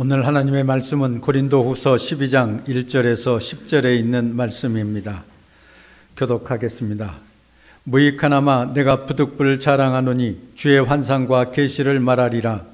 오늘 하나님의 말씀은 고린도후서 12장 1절에서 10절에 있는 말씀입니다. 교독하겠습니다. 무익하나마 내가 부득불 자랑하노니 주의 환상과 계시를 말하리라.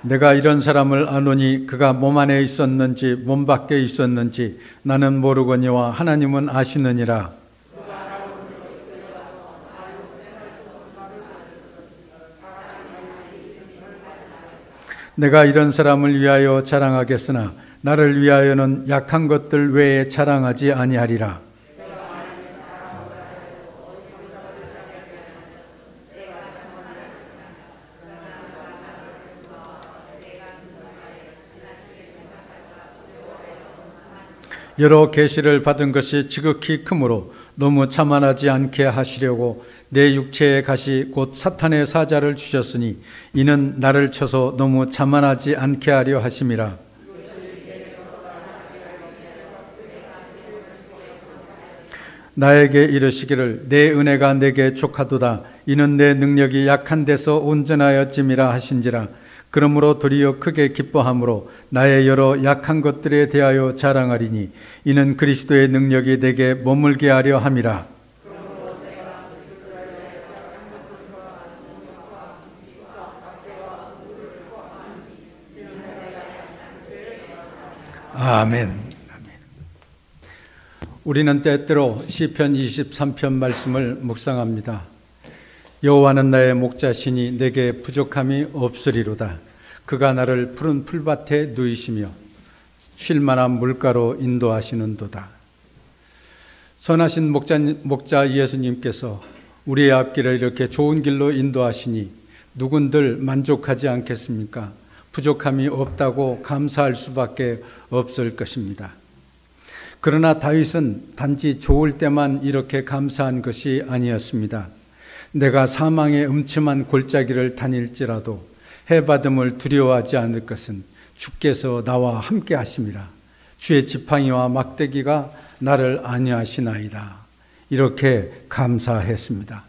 내가 이런 사람을 아노니 그가 몸 안에 있었는지 몸 밖에 있었는지 나는 모르거니와 하나님은 아시느니라. 내가 이런 사람을 위하여 자랑하겠으나 나를 위하여는 약한 것들 외에 자랑하지 아니하리라. 여러 계시를 받은 것이 지극히 크므로 너무 자만하지 않게 하시려고 내 육체의 가시 곧 사탄의 사자를 주셨으니 이는 나를 쳐서 너무 자만하지 않게 하려 하심이라. 나에게 이르시기를 내 은혜가 내게 족하도다. 이는 내 능력이 약한 데서 온전하였짐이라 하신지라. 그러므로 도리어 크게 기뻐함으로 나의 여러 약한 것들에 대하여 자랑하리니 이는 그리스도의 능력이 내게 머물게 하려 함이라. 아멘. 우리는 때때로 시편 23편 말씀을 묵상합니다. 여호와는 나의 목자시니 내게 부족함이 없으리로다. 그가 나를 푸른 풀밭에 누이시며 쉴 만한 물가로 인도하시는도다. 선하신 목자 예수님께서 우리의 앞길을 이렇게 좋은 길로 인도하시니 누군들 만족하지 않겠습니까? 부족함이 없다고 감사할 수밖에 없을 것입니다. 그러나 다윗은 단지 좋을 때만 이렇게 감사한 것이 아니었습니다. 내가 사망의 음침한 골짜기를 다닐지라도 해받음을 두려워하지 않을 것은 주께서 나와 함께 하심이라. 주의 지팡이와 막대기가 나를 안위하시나이다. 이렇게 감사했습니다.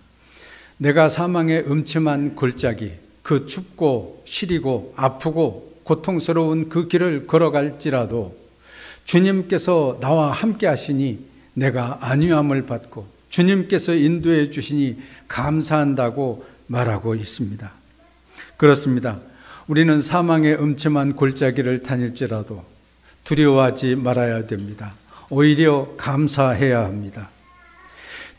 내가 사망의 음침한 골짜기, 그 춥고 시리고 아프고 고통스러운 그 길을 걸어갈지라도 주님께서 나와 함께 하시니 내가 안위함을 받고 주님께서 인도해 주시니 감사한다고 말하고 있습니다. 그렇습니다. 우리는 사망의 음침한 골짜기를 다닐지라도 두려워하지 말아야 됩니다. 오히려 감사해야 합니다.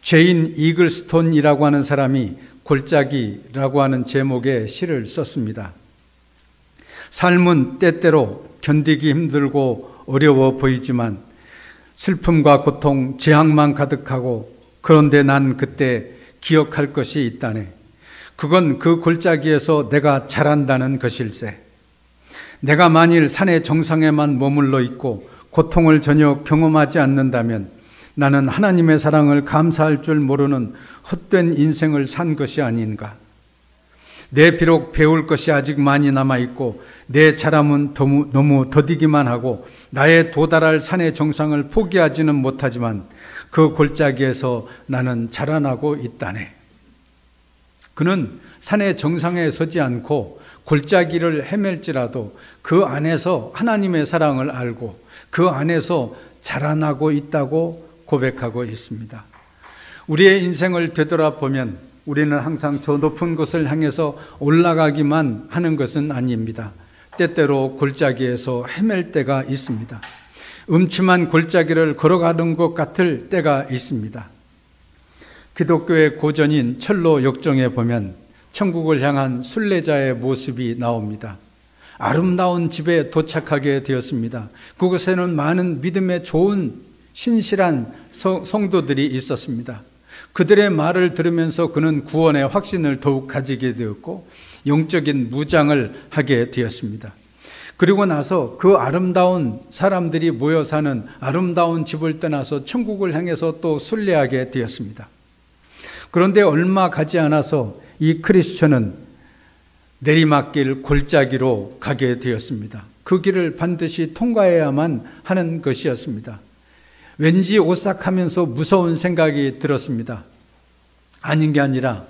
제인 이글스톤이라고 하는 사람이 골짜기라고 하는 제목의 시를 썼습니다. 삶은 때때로 견디기 힘들고 어려워 보이지만 슬픔과 고통, 재앙만 가득하고 그런데 난 그때 기억할 것이 있다네. 그건 그 골짜기에서 내가 자란다는 것일세. 내가 만일 산의 정상에만 머물러 있고 고통을 전혀 경험하지 않는다면 나는 하나님의 사랑을 감사할 줄 모르는 헛된 인생을 산 것이 아닌가. 내 비록 배울 것이 아직 많이 남아있고 내 자람은 너무 더디기만 하고 나의 도달할 산의 정상을 포기하지는 못하지만 그 골짜기에서 나는 자라나고 있다네. 그는 산의 정상에 서지 않고 골짜기를 헤맬지라도 그 안에서 하나님의 사랑을 알고 그 안에서 자라나고 있다고 고백하고 있습니다. 우리의 인생을 되돌아보면 우리는 항상 저 높은 곳을 향해서 올라가기만 하는 것은 아닙니다. 때때로 골짜기에서 헤맬 때가 있습니다. 음침한 골짜기를 걸어가는 것 같을 때가 있습니다. 기독교의 고전인 철로 역정에 보면 천국을 향한 순례자의 모습이 나옵니다. 아름다운 집에 도착하게 되었습니다. 그곳에는 많은 믿음에 좋은 신실한 성도들이 있었습니다. 그들의 말을 들으면서 그는 구원의 확신을 더욱 가지게 되었고 영적인 무장을 하게 되었습니다. 그리고 나서 그 아름다운 사람들이 모여 사는 아름다운 집을 떠나서 천국을 향해서 또 순례하게 되었습니다. 그런데 얼마 가지 않아서 이 크리스천은 내리막길 골짜기로 가게 되었습니다. 그 길을 반드시 통과해야만 하는 것이었습니다. 왠지 오싹하면서 무서운 생각이 들었습니다. 아닌 게 아니라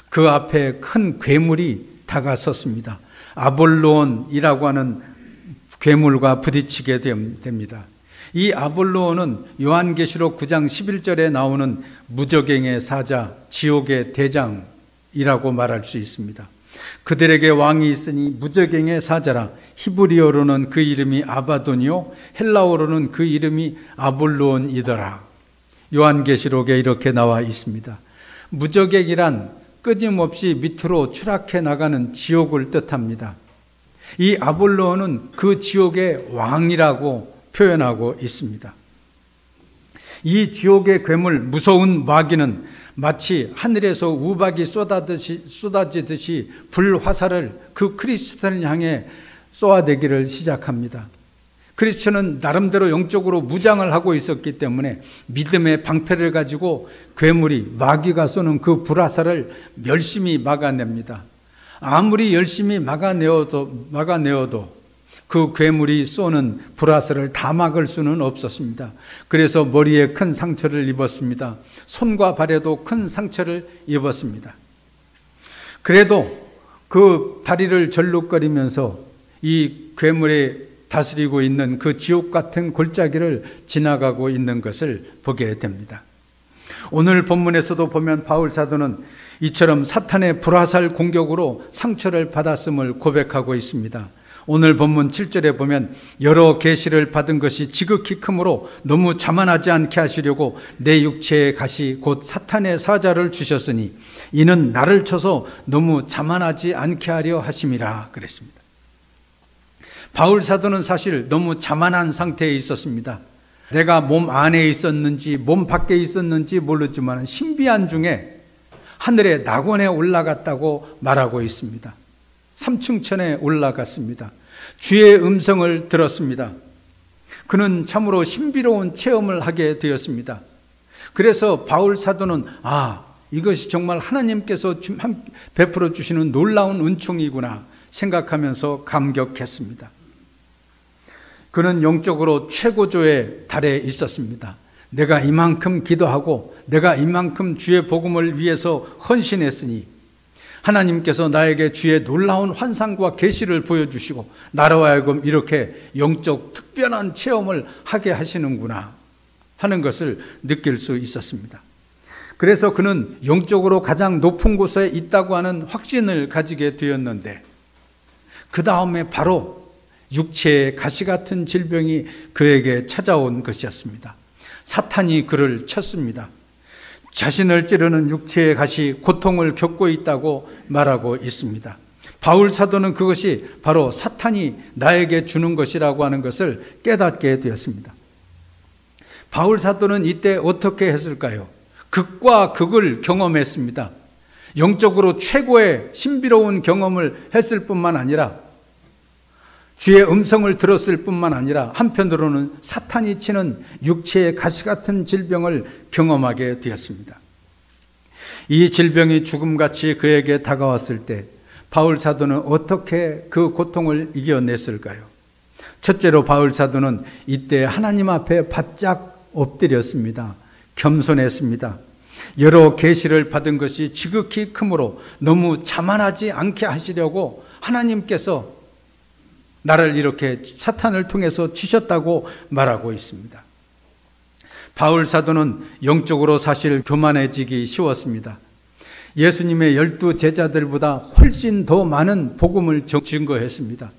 그 앞에 큰 괴물이 다가섰습니다. 아볼로온이라고 하는 괴물과 부딪히게 됩니다. 이 아볼로온은 요한계시록 9장 11절에 나오는 무저갱의 사자, 지옥의 대장이라고 말할 수 있습니다. 그들에게 왕이 있으니 무저갱의 사자라. 히브리어로는 그 이름이 아바돈이요 헬라어로는 그 이름이 아볼로온이더라. 요한계시록에 이렇게 나와 있습니다. 무저갱이란 끊임없이 밑으로 추락해 나가는 지옥을 뜻합니다. 이 아볼로온은 그 지옥의 왕이라고 표현하고 있습니다. 이 지옥의 괴물, 무서운 마귀는 마치 하늘에서 우박이 쏟아지듯이 불화살을 그 크리스천을 향해 쏘아대기를 시작합니다. 크리스천은 나름대로 영적으로 무장을 하고 있었기 때문에 믿음의 방패를 가지고 괴물이, 마귀가 쏘는 그 불화살을 열심히 막아냅니다. 아무리 열심히 막아내어도 그 괴물이 쏘는 불화살을 다 막을 수는 없었습니다. 그래서 머리에 큰 상처를 입었습니다. 손과 발에도 큰 상처를 입었습니다. 그래도 그 다리를 절룩거리면서 이 괴물에 다스리고 있는 그 지옥 같은 골짜기를 지나가고 있는 것을 보게 됩니다. 오늘 본문에서도 보면 바울 사도는 이처럼 사탄의 불화살 공격으로 상처를 받았음을 고백하고 있습니다. 오늘 본문 7절에 보면 여러 계시를 받은 것이 지극히 크므로 너무 자만하지 않게 하시려고 내 육체의 가시 곧 사탄의 사자를 주셨으니 이는 나를 쳐서 너무 자만하지 않게 하려 하심이라 그랬습니다. 바울 사도는 사실 너무 자만한 상태에 있었습니다. 내가 몸 안에 있었는지 몸 밖에 있었는지 모르지만 신비한 중에 하늘의 낙원에 올라갔다고 말하고 있습니다. 3층천에 올라갔습니다. 주의 음성을 들었습니다. 그는 참으로 신비로운 체험을 하게 되었습니다. 그래서 바울 사도는 이것이 정말 하나님께서 베풀어 주시는 놀라운 은총이구나 생각하면서 감격했습니다. 그는 영적으로 최고조에 달해 있었습니다. 내가 이만큼 기도하고 내가 이만큼 주의 복음을 위해서 헌신했으니 하나님께서 나에게 주의 놀라운 환상과 계시를 보여주시고 나로 하여금 이렇게 영적 특별한 체험을 하게 하시는구나 하는 것을 느낄 수 있었습니다. 그래서 그는 영적으로 가장 높은 곳에 있다고 하는 확신을 가지게 되었는데 그 다음에 바로 육체의 가시 같은 질병이 그에게 찾아온 것이었습니다. 사탄이 그를 쳤습니다. 자신을 찌르는 육체의 가시, 고통을 겪고 있다고 말하고 있습니다. 바울 사도는 그것이 바로 사탄이 나에게 주는 것이라고 하는 것을 깨닫게 되었습니다. 바울 사도는 이때 어떻게 했을까요? 극과 극을 경험했습니다. 영적으로 최고의 신비로운 경험을 했을 뿐만 아니라 주의 음성을 들었을 뿐만 아니라 한편으로는 사탄이 치는 육체의 가시 같은 질병을 경험하게 되었습니다. 이 질병이 죽음같이 그에게 다가왔을 때 바울 사도는 어떻게 그 고통을 이겨냈을까요? 첫째로 바울 사도는 이때 하나님 앞에 바짝 엎드렸습니다. 겸손했습니다. 여러 계시를 받은 것이 지극히 크므로 너무 자만하지 않게 하시려고 하나님께서 나를 이렇게 사탄을 통해서 치셨다고 말하고 있습니다. 바울 사도는 영적으로 사실 교만해지기 쉬웠습니다. 예수님의 12 제자들보다 훨씬 더 많은 복음을 증거했습니다.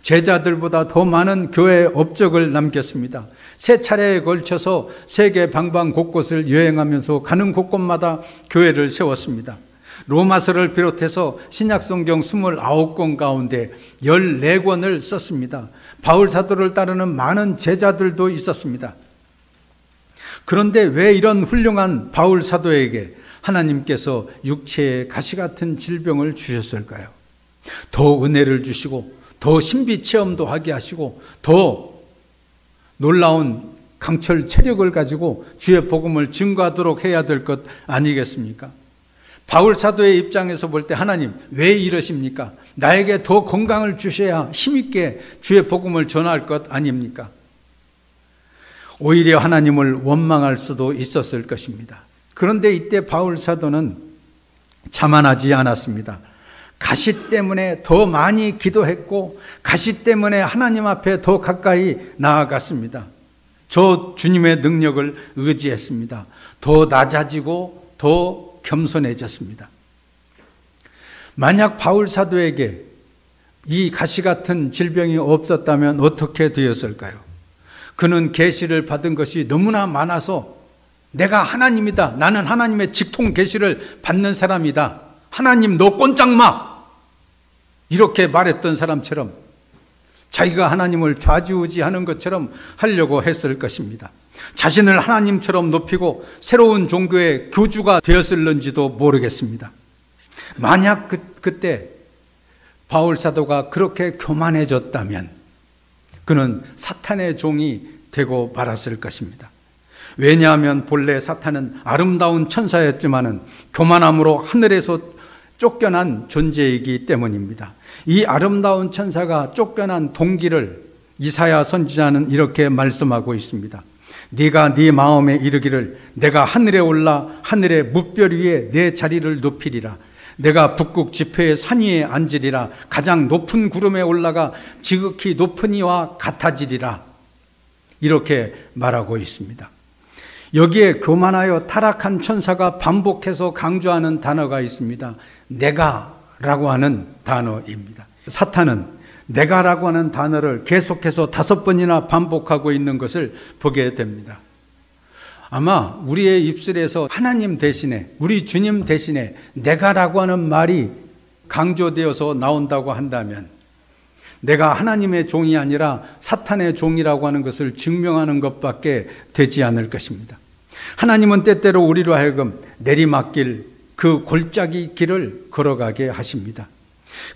제자들보다 더 많은 교회 업적을 남겼습니다. 3차례에 걸쳐서 세계 방방 곳곳을 여행하면서 가는 곳곳마다 교회를 세웠습니다. 로마서를 비롯해서 신약성경 29권 가운데 14권을 썼습니다. 바울 사도를 따르는 많은 제자들도 있었습니다. 그런데 왜 이런 훌륭한 바울 사도에게 하나님께서 육체의 가시 같은 질병을 주셨을까요? 더 은혜를 주시고 더 신비 체험도 하게 하시고 더 놀라운 강철 체력을 가지고 주의 복음을 증거하도록 해야 될 것 아니겠습니까? 바울 사도의 입장에서 볼 때 하나님 왜 이러십니까? 나에게 더 건강을 주셔야 힘있게 주의 복음을 전할 것 아닙니까? 오히려 하나님을 원망할 수도 있었을 것입니다. 그런데 이때 바울 사도는 자만하지 않았습니다. 가시 때문에 더 많이 기도했고 가시 때문에 하나님 앞에 더 가까이 나아갔습니다. 저 주님의 능력을 의지했습니다. 더 낮아지고 더 겸손해졌습니다. 만약 바울 사도에게 이 가시 같은 질병이 없었다면 어떻게 되었을까요? 그는 계시를 받은 것이 너무나 많아서 내가 하나님이다. 나는 하나님의 직통 계시를 받는 사람이다. 하나님 너 꼼짝 마. 이렇게 말했던 사람처럼 자기가 하나님을 좌지우지하는 것처럼 하려고 했을 것입니다. 자신을 하나님처럼 높이고 새로운 종교의 교주가 되었을는지도 모르겠습니다. 만약 그때 바울 사도가 그렇게 교만해졌다면 그는 사탄의 종이 되고 말았을 것입니다. 왜냐하면 본래 사탄은 아름다운 천사였지만은 교만함으로 하늘에서 쫓겨난 존재이기 때문입니다. 이 아름다운 천사가 쫓겨난 동기를 이사야 선지자는 이렇게 말씀하고 있습니다. 네가 네 마음에 이르기를 내가 하늘에 올라 하늘의 뭇별 위에 내 자리를 높이리라. 내가 북극 지표의 산 위에 앉으리라. 가장 높은 구름에 올라가 지극히 높은 이와 같아지리라. 이렇게 말하고 있습니다. 여기에 교만하여 타락한 천사가 반복해서 강조하는 단어가 있습니다. 내가라고 하는 단어입니다. 사탄은 내가라고 하는 단어를 계속해서 5번이나 반복하고 있는 것을 보게 됩니다. 아마 우리의 입술에서 하나님 대신에 우리 주님 대신에 내가라고 하는 말이 강조되어서 나온다고 한다면 내가 하나님의 종이 아니라 사탄의 종이라고 하는 것을 증명하는 것밖에 되지 않을 것입니다. 하나님은 때때로 우리로 하여금 내리막길 그 골짜기 길을 걸어가게 하십니다.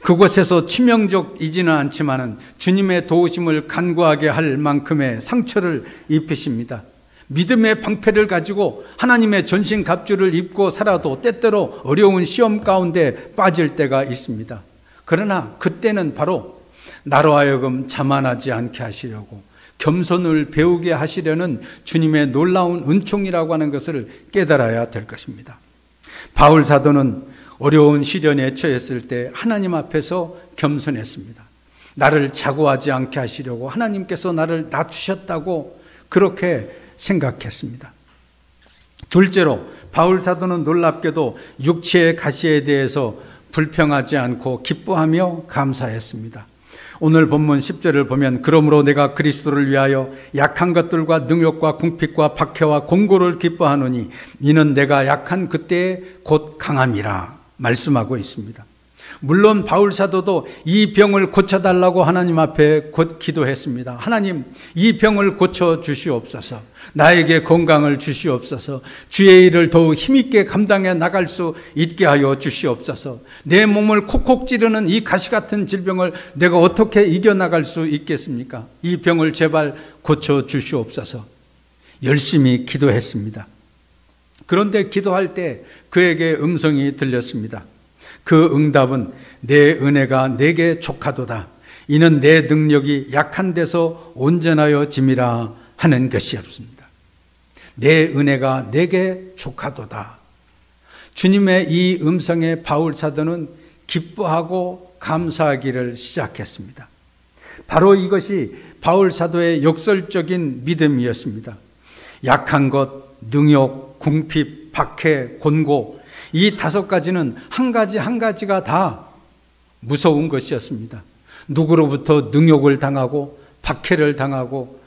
그곳에서 치명적이지는 않지만은 주님의 도우심을 간구하게 할 만큼의 상처를 입히십니다. 믿음의 방패를 가지고 하나님의 전신갑주를 입고 살아도 때때로 어려운 시험 가운데 빠질 때가 있습니다. 그러나 그때는 바로 나로 하여금 자만하지 않게 하시려고 겸손을 배우게 하시려는 주님의 놀라운 은총이라고 하는 것을 깨달아야 될 것입니다. 바울 사도는 어려운 시련에 처했을 때 하나님 앞에서 겸손했습니다. 나를 자고하지 않게 하시려고 하나님께서 나를 낮추셨다고 그렇게 생각했습니다. 둘째로 바울 사도는 놀랍게도 육체의 가시에 대해서 불평하지 않고 기뻐하며 감사했습니다. 오늘 본문 10절을 보면 그러므로 내가 그리스도를 위하여 약한 것들과 능욕과 궁핍과 박해와 공고를 기뻐하노니 이는 내가 약한 그때에 곧 강함이라 말씀하고 있습니다. 물론 바울 사도도 이 병을 고쳐달라고 하나님 앞에 곧 기도했습니다. 하나님, 이 병을 고쳐 주시옵소서. 나에게 건강을 주시옵소서. 주의 일을 더욱 힘있게 감당해 나갈 수 있게 하여 주시옵소서. 내 몸을 콕콕 찌르는 이 가시 같은 질병을 내가 어떻게 이겨나갈 수 있겠습니까? 이 병을 제발 고쳐 주시옵소서. 열심히 기도했습니다. 그런데 기도할 때 그에게 음성이 들렸습니다. 그 응답은 내 은혜가 내게 족하도다. 이는 내 능력이 약한 데서 온전하여 짐이라 하는 것이었습니다. 내 은혜가 내게 족하도다. 주님의 이 음성에 바울 사도는 기뻐하고 감사하기를 시작했습니다. 바로 이것이 바울 사도의 역설적인 믿음이었습니다. 약한 것, 능욕, 궁핍, 박해, 곤고 이 5가지는 한 가지 한 가지가 다 무서운 것이었습니다. 누구로부터 능욕을 당하고 박해를 당하고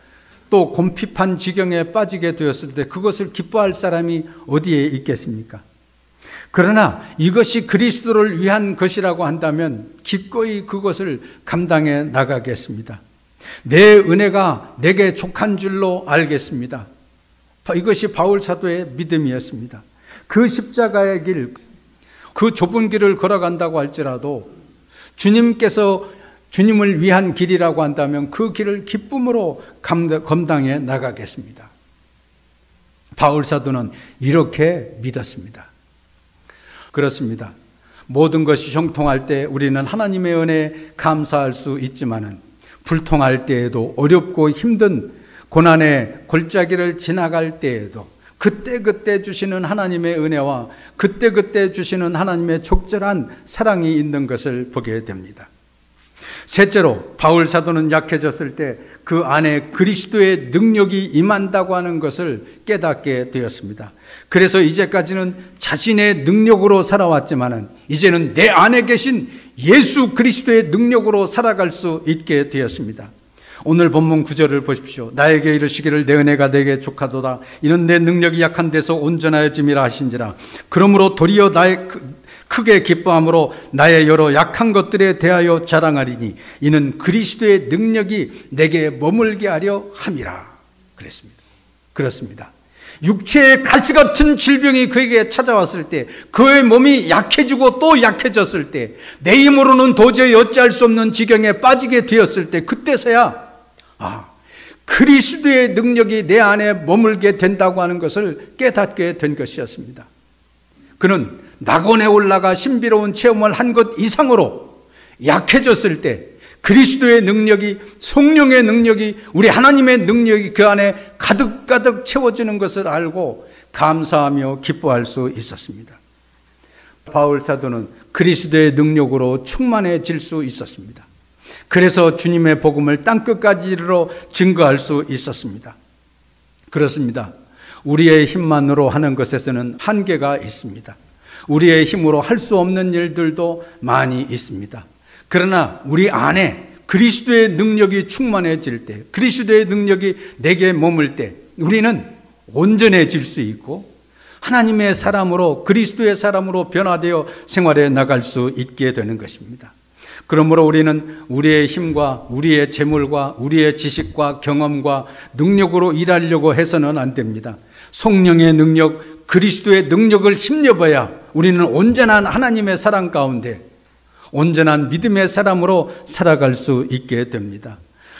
또 곤핍한 지경에 빠지게 되었을 때 그것을 기뻐할 사람이 어디에 있겠습니까? 그러나 이것이 그리스도를 위한 것이라고 한다면 기꺼이 그것을 감당해 나가겠습니다. 내 은혜가 내게 족한 줄로 알겠습니다. 이것이 바울 사도의 믿음이었습니다. 그 십자가의 길, 그 좁은 길을 걸어간다고 할지라도 주님께서 주님을 위한 길이라고 한다면 그 길을 기쁨으로 감당해 나가겠습니다. 바울 사도는 이렇게 믿었습니다. 그렇습니다. 모든 것이 형통할 때 우리는 하나님의 은혜에 감사할 수 있지만은 불통할 때에도, 어렵고 힘든 고난의 골짜기를 지나갈 때에도 그때그때 주시는 하나님의 은혜와 그때그때 주시는 하나님의 적절한 사랑이 있는 것을 보게 됩니다. 셋째로, 바울 사도는 약해졌을 때 그 안에 그리스도의 능력이 임한다고 하는 것을 깨닫게 되었습니다. 그래서 이제까지는 자신의 능력으로 살아왔지만은 이제는 내 안에 계신 예수 그리스도의 능력으로 살아갈 수 있게 되었습니다. 오늘 본문 9절을 보십시오. 나에게 이르시기를 내 은혜가 내게 족하도다. 이는 내 능력이 약한 데서 온전하여짐이라 하신지라. 그러므로 도리어 나의 크게 기뻐함으로 나의 여러 약한 것들에 대하여 자랑하리니 이는 그리스도의 능력이 내게 머물게 하려 함이라. 그렇습니다. 육체의 가시 같은 질병이 그에게 찾아왔을 때, 그의 몸이 약해지고 또 약해졌을 때, 내 힘으로는 도저히 어찌할 수 없는 지경에 빠지게 되었을 때, 그때서야 그리스도의 능력이 내 안에 머물게 된다고 하는 것을 깨닫게 된 것이었습니다. 그는 낙원에 올라가 신비로운 체험을 한 것 이상으로 약해졌을 때 그리스도의 능력이, 성령의 능력이, 우리 하나님의 능력이 그 안에 가득가득 채워지는 것을 알고 감사하며 기뻐할 수 있었습니다. 바울 사도는 그리스도의 능력으로 충만해질 수 있었습니다. 그래서 주님의 복음을 땅끝까지 이르러 증거할 수 있었습니다. 그렇습니다. 우리의 힘만으로 하는 것에서는 한계가 있습니다. 우리의 힘으로 할 수 없는 일들도 많이 있습니다. 그러나 우리 안에 그리스도의 능력이 충만해질 때, 그리스도의 능력이 내게 머물 때 우리는 온전해질 수 있고 하나님의 사람으로, 그리스도의 사람으로 변화되어 생활해 나갈 수 있게 되는 것입니다. 그러므로 우리는 우리의 힘과 우리의 재물과 우리의 지식과 경험과 능력으로 일하려고 해서는 안 됩니다. 성령의 능력, 그리스도의 능력을 힘입어야 우리는 온전한 하나님의 사랑 가운데 온전한 믿음의 사람으로 살아갈 수 있게 됩니다.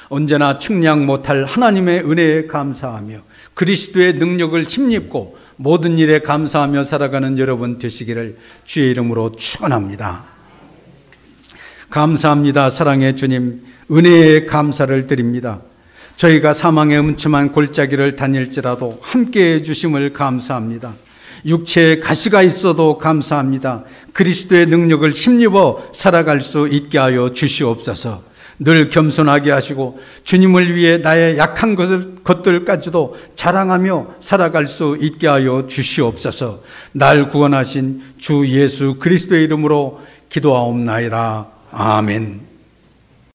언제나 측량 못할 하나님의 은혜에 감사하며 그리스도의 능력을 힘입고 모든 일에 감사하며 살아가는 여러분 되시기를 주의 이름으로 축원합니다. 감사합니다. 사랑의 주님, 은혜에 감사를 드립니다. 저희가 사망의 음침한 골짜기를 다닐지라도 함께해 주심을 감사합니다. 육체에 가시가 있어도 감사합니다. 그리스도의 능력을 힘입어 살아갈 수 있게 하여 주시옵소서. 늘 겸손하게 하시고 주님을 위해 나의 약한 것들까지도 자랑하며 살아갈 수 있게 하여 주시옵소서. 날 구원하신 주 예수 그리스도의 이름으로 기도하옵나이다. 아멘.